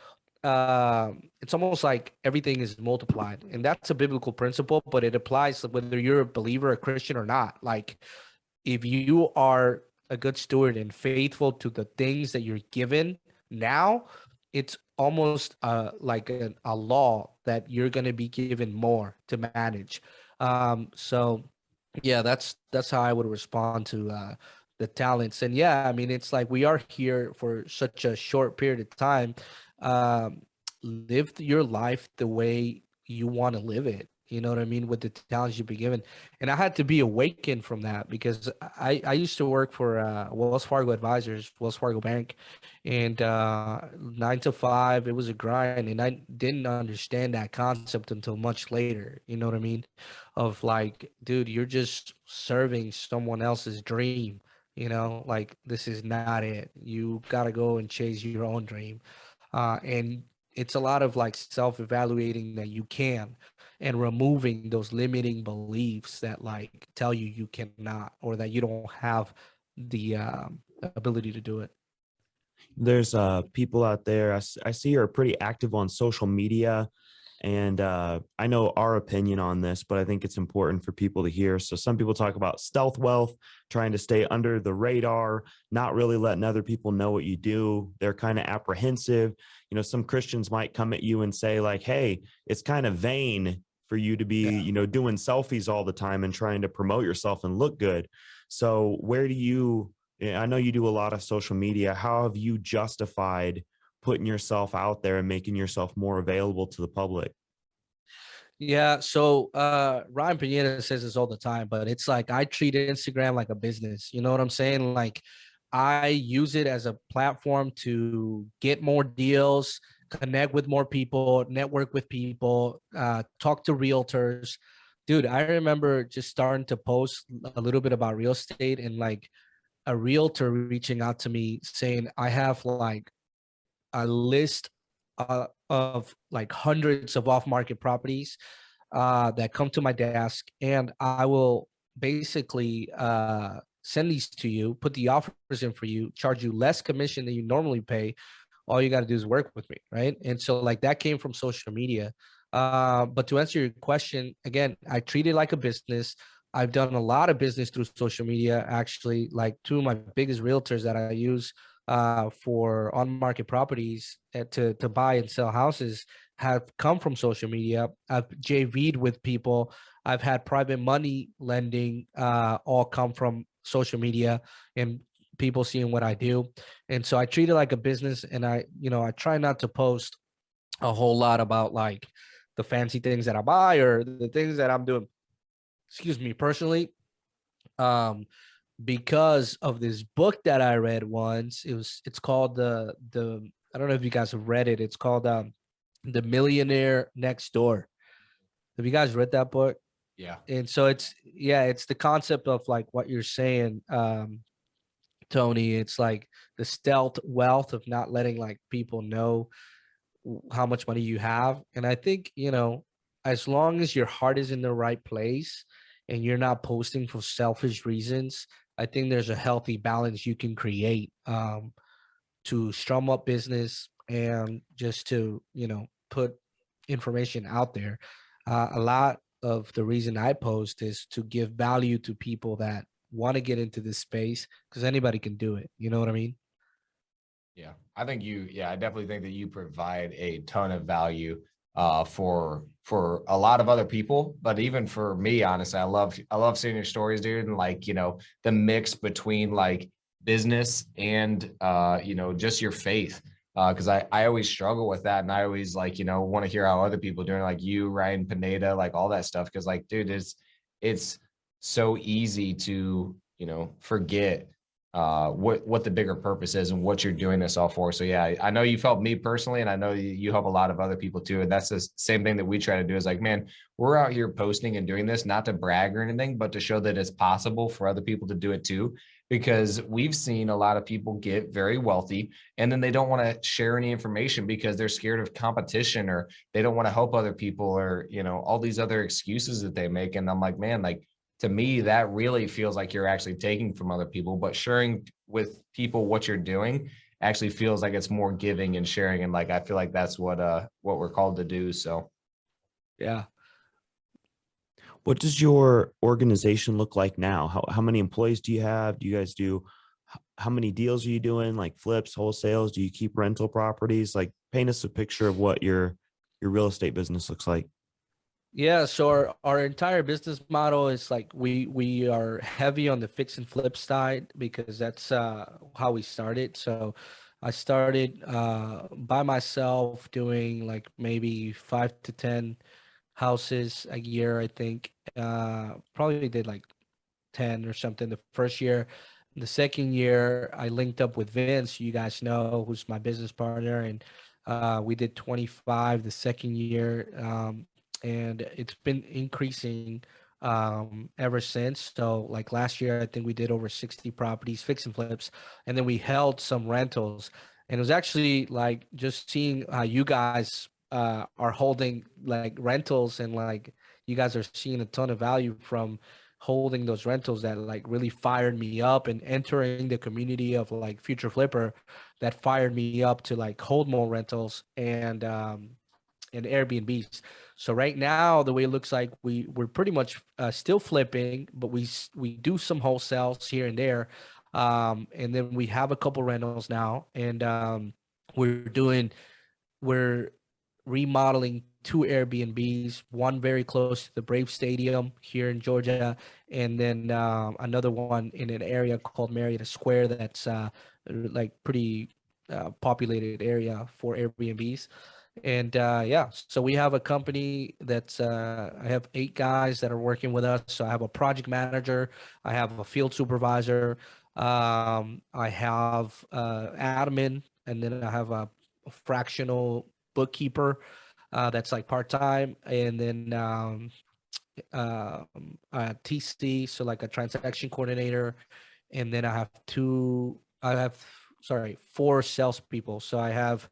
it's almost like everything is multiplied, and that's a biblical principle, but it applies whether you're a believer, a Christian, or not. Like if you are a good steward and faithful to the things that you're given now, it's almost like a law that you're going to be given more to manage. So yeah, that's how I would respond to the talents. And yeah, I mean, it's like we are here for such a short period of time. Um, Live your life the way you want to live it. You know what I mean? With the talents you've been given. And I had to be awakened from that because I used to work for Wells Fargo Advisors, Wells Fargo Bank, and 9 to 5, it was a grind. And I didn't understand that concept until much later. You know what I mean? Of like, dude, you're just serving someone else's dream. Like this is not it. You got to go and chase your own dream. And it's a lot of like self-evaluating that you can and removing those limiting beliefs that like tell you cannot or that you don't have the ability to do it. There's people out there I see are pretty active on social media, and I know our opinion on this, but I think it's important for people to hear. So some people talk about stealth wealth, trying to stay under the radar, not really letting other people know what you do. They're kind of apprehensive. Some Christians might come at you and say like, hey, it's kind of vain for you to be, Yeah. doing selfies all the time and trying to promote yourself and look good. So where do you, I know you do a lot of social media. How have you justified putting yourself out there and making yourself more available to the public? Yeah, so Ryan Pineda says this all the time, but it's like I treat Instagram like a business. You know what I'm saying? Like I use it as a platform to get more deals, connect with more people, network with people, talk to realtors. Dude, I remember just starting to post a little bit about real estate and like a realtor reaching out to me saying, I have like a list of like hundreds of off-market properties that come to my desk, and I will basically send these to you, put the offers in for you, charge you less commission than you normally pay. All you got to do is work with me, right? And so like that came from social media. But to answer your question, again, I treat it like a business. I've done a lot of business through social media. Actually, like two of my biggest realtors that I use for on-market properties to buy and sell houses have come from social media. I've JV'd with people. I've had private money lending all come from social media and people seeing what I do. And so I treat it like a business, and I try not to post a whole lot about like the fancy things that I buy or the things that I'm doing, excuse me, personally. Um, because of this book that I read once. It's called the I don't know if you guys have read it. It's called The Millionaire Next Door. Have you guys read that book? Yeah. And so it's the concept of like what you're saying, Tony. It's like the stealth wealth of not letting like people know how much money you have. And I think, as long as your heart is in the right place and you're not posting for selfish reasons, I think there's a healthy balance you can create to strum up business and just to, put information out there. A lot of the reason I post is to give value to people that want to get into this space because anybody can do it. You know what I mean? Yeah, I definitely think that you provide a ton of value for a lot of other people, but even for me, honestly, I love seeing your stories, dude, and like, the mix between like business and just your faith. Because I always struggle with that, and I always like, want to hear how other people are doing, like you, Ryan Pineda, like all that stuff. Because like, dude, it's so easy to, forget what the bigger purpose is and what you're doing this all for. So yeah, I know you've helped me personally, and I know you help a lot of other people too. And that's the same thing that we try to do is like, man, we're out here posting and doing this, not to brag or anything, but to show that it's possible for other people to do it too. Because we've seen a lot of people get very wealthy and then they don't want to share any information because they're scared of competition, or they don't want to help other people, or, all these other excuses that they make. And I'm like, man, like, to me, that really feels like you're actually taking from other people, but sharing with people what you're doing actually feels like it's more giving and sharing. And like, I feel like that's what we're called to do. So Yeah. What does your organization look like now? How many employees do you have? Do you guys do how many deals are you doing? Like flips, wholesales? Do you keep rental properties? Like paint us a picture of what your real estate business looks like. Yeah, so our entire business model is like we are heavy on the fix and flip side because that's how we started. So I started by myself doing like maybe 5 to 10 houses a year, I think. Probably did like 10 or something the first year. The second year, I linked up with Vince, you guys know, who's my business partner, and we did 25 the second year. And it's been increasing ever since. So, like last year, I think we did over 60 properties, fix and flips, and then we held some rentals. And it was actually like just seeing how you guys are holding like rentals, and like you guys are seeing a ton of value from holding those rentals that like really fired me up, and entering the community of like future flipper that fired me up to like hold more rentals and Airbnbs. So right now the way it looks like we're pretty much still flipping, but we do some wholesales here and there, and then we have a couple rentals now, and we're remodeling two Airbnbs, one very close to the Brave Stadium here in Georgia, and then another one in an area called Marietta Square that's like pretty populated area for Airbnbs. And yeah, so we have a company that's I have 8 guys that are working with us. So I have a project manager, I have a field supervisor, I have admin, and then I have a fractional bookkeeper that's like part-time, and then TC, so like a transaction coordinator, and then I have, sorry, 4 salespeople. So I have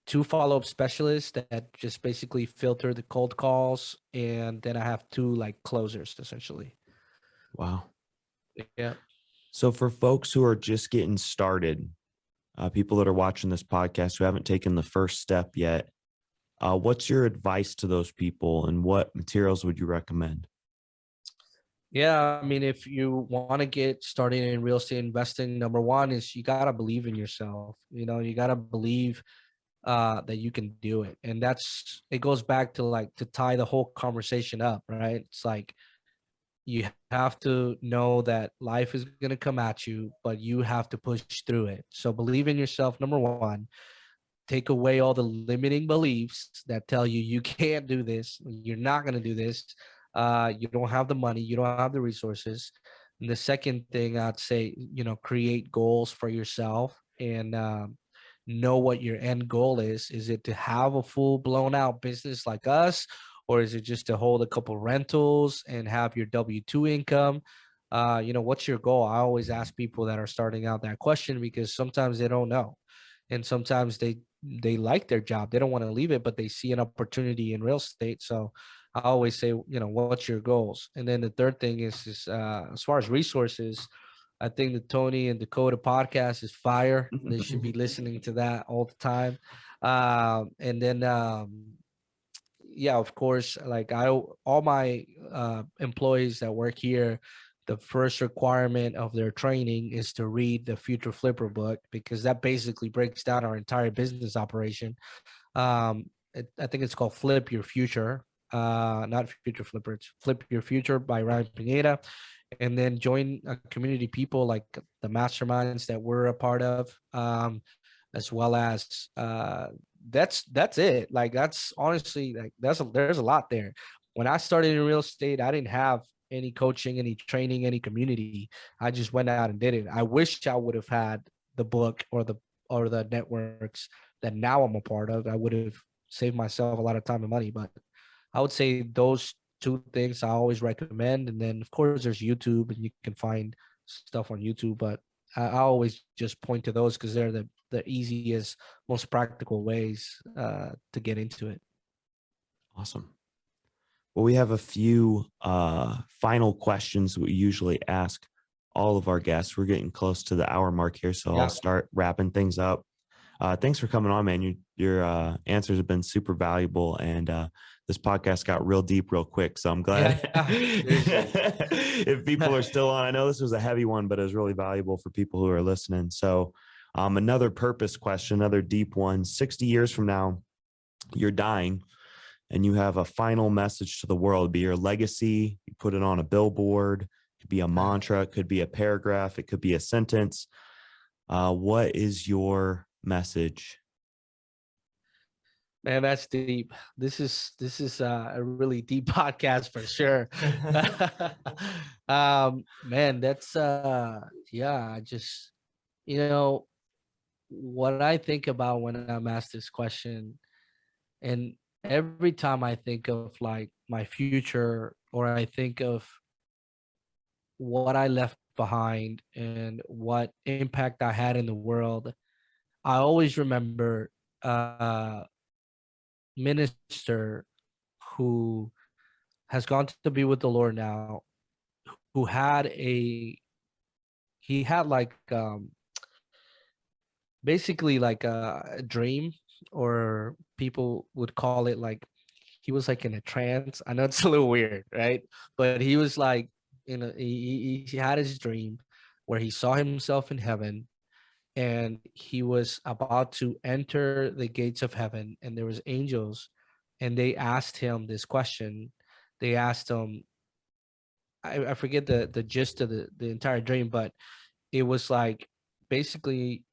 2 follow-up specialists that just basically filter the cold calls, and then I have 2 like closers essentially. Wow. Yeah. So for folks who are just getting started, people that are watching this podcast who haven't taken the first step yet, what's your advice to those people, and what materials would you recommend? Yeah, I mean, if you want to get started in real estate investing, number one is you gotta believe in yourself. You know, you gotta believe that you can do it, and it goes back to like to tie the whole conversation up, right? It's like you have to know that life is gonna come at you, but you have to push through it. So believe in yourself, number one. Take away all the limiting beliefs that tell you you can't do this, you're not going to do this, you don't have the money, you don't have the resources. And the second thing I'd say, create goals for yourself, and know what your end goal is. Is it to have a full blown out business like us, or is it just to hold a couple rentals and have your W-2 income? What's your goal? I always ask people that are starting out that question, because sometimes they don't know, and sometimes they like their job, they don't want to leave it, but they see an opportunity in real estate. So I always say, what's your goals? And then the third thing is as far as resources, I think the Tony and Dakota podcast is fire. They should be listening to that all the time. And then yeah, of course, like all my employees that work here, the first requirement of their training is to read the Future Flipper book, because that basically breaks down our entire business operation. I think it's called Flip Your Future, not Future Flipper. It's Flip Your Future by Ryan Pineda. And then join a community people like the masterminds that we're a part of, as well as that's it. Like that's honestly like there's a lot there. When I started in real estate, I didn't have any coaching, any training, any community. I just went out and did it. I wish I would have had the book or the networks that now I'm a part of. I would have saved myself a lot of time and money. But I would say those 2 things I always recommend. And then of course there's YouTube, and you can find stuff on YouTube. But I always just point to those because they're the easiest, most practical ways to get into it. Awesome. Well, we have a few final questions we usually ask all of our guests. We're getting close to the hour mark here, so Yeah. I'll start wrapping things up. Thanks for coming on, man. Your answers have been super valuable, and this podcast got real deep real quick. So I'm glad if people are still on. I know this was a heavy one, but it was really valuable for people who are listening. So another purpose question, another deep one. 60 years from now, you're dying, and you have a final message to the world. It'd be your legacy. You put it on a billboard. It could be a mantra. It could be a paragraph. It could be a sentence. What is your message? Man, that's deep. This is a really deep podcast for sure. Man, that's yeah, I just, what I think about when I'm asked this question, and every time I think of like my future, or I think of what I left behind and what impact I had in the world, I always remember minister who has gone to be with the Lord now, who he had like basically like a dream, or people would call it like he was like in a trance. I know it's a little weird, right? But he was like, he had his dream where he saw himself in heaven, and he was about to enter the gates of heaven, and there was angels, and they asked him this question. They asked him, I forget the gist of the entire dream, but it was like basically,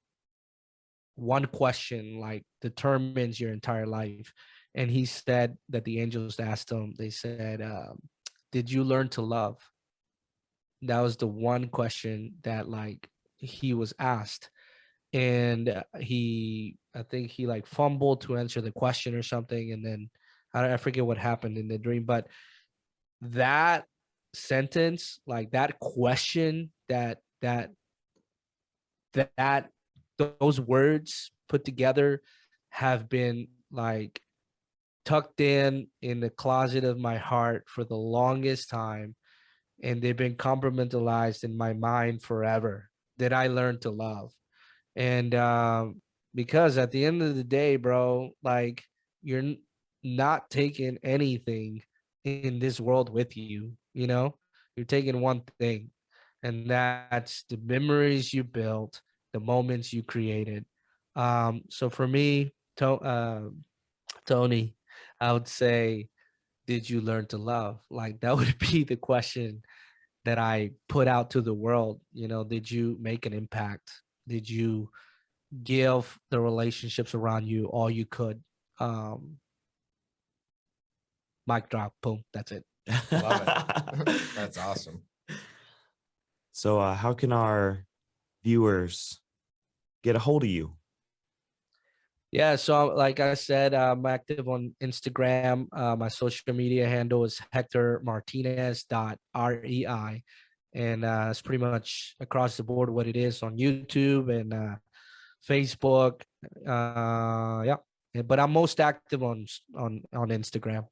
one question like determines your entire life. And he said that the angels asked him, they said, did you learn to love? That was the one question that like he was asked. And I think he like fumbled to answer the question or something. And then I forget what happened in the dream, but that sentence, like that question, that those words put together have been like tucked in the closet of my heart for the longest time, and they've been compartmentalized in my mind forever. That I learned to love. And because at the end of the day, bro, like you're not taking anything in this world with you, you know, you're taking one thing, and that's the memories you built, the moments you created. So for me, Tony, I would say, did you learn to love? Like that would be the question that I put out to the world. You know, did you make an impact? Did you give the relationships around you all you could? Mic drop, boom, that's it. Love it. That's awesome. So how can our viewers get a hold of you? Yeah, so like I said, I'm active on Instagram. My social media handle is Hector Martinez.rei. And it's pretty much across the board what it is on YouTube and Facebook. Yeah. But I'm most active on Instagram.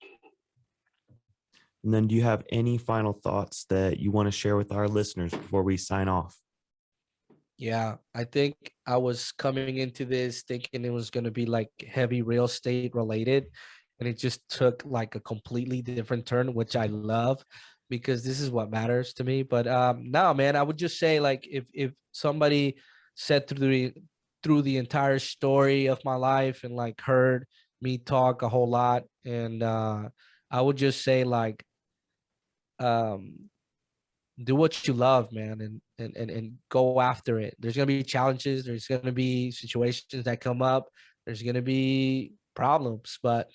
And then do you have any final thoughts that you want to share with our listeners before we sign off? Yeah, I think I was coming into this thinking it was going to be like heavy real estate related, and it just took like a completely different turn, which I love because this is what matters to me. But no, man, I would just say like if somebody sat through the entire story of my life and like heard me talk a whole lot, and I would just say like do what you love, man, and go after it. There's gonna be challenges, there's gonna be situations that come up, there's gonna be problems, but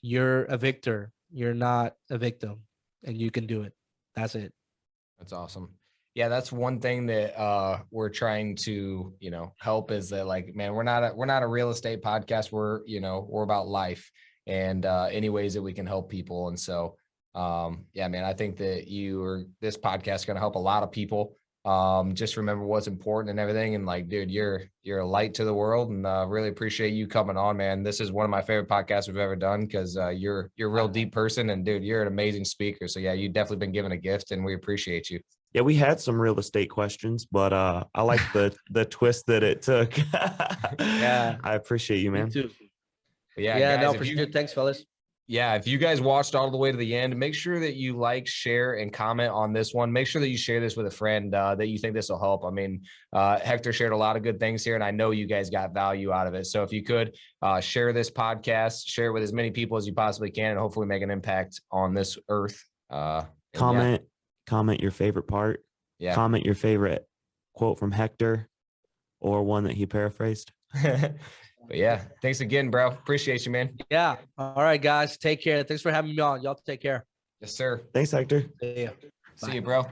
you're a victor, you're not a victim, and you can do it. That's it. That's awesome. Yeah, that's one thing that we're trying to, help is that like, man, we're not a real estate podcast. We're about life and any ways that we can help people. And so yeah, man, I think that this podcast is going to help a lot of people. Just remember what's important and everything. And like, dude, you're a light to the world, and really appreciate you coming on, man. This is one of my favorite podcasts we've ever done because you're a real deep person, and dude, you're an amazing speaker. So yeah, you've definitely been given a gift, and we appreciate you. Yeah, we had some real estate questions, but I like the twist that it took. Yeah, I appreciate you, man. Me too. But yeah, Yeah, guys, no, for sure. Thanks, fellas. Yeah, if you guys watched all the way to the end, make sure that you like, share, and comment on this one. Make sure that you share this with a friend that you think this will help. I mean, Hector shared a lot of good things here, and I know you guys got value out of it. So if you could share this podcast, share it with as many people as you possibly can, and hopefully make an impact on this earth. Comment your favorite part. Yeah. Comment your favorite quote from Hector or one that he paraphrased. But yeah, thanks again, bro. Appreciate you, man. Yeah. All right, guys. Take care. Thanks for having me on. Y'all take care. Yes, sir. Thanks, Hector. See ya. See you, bro.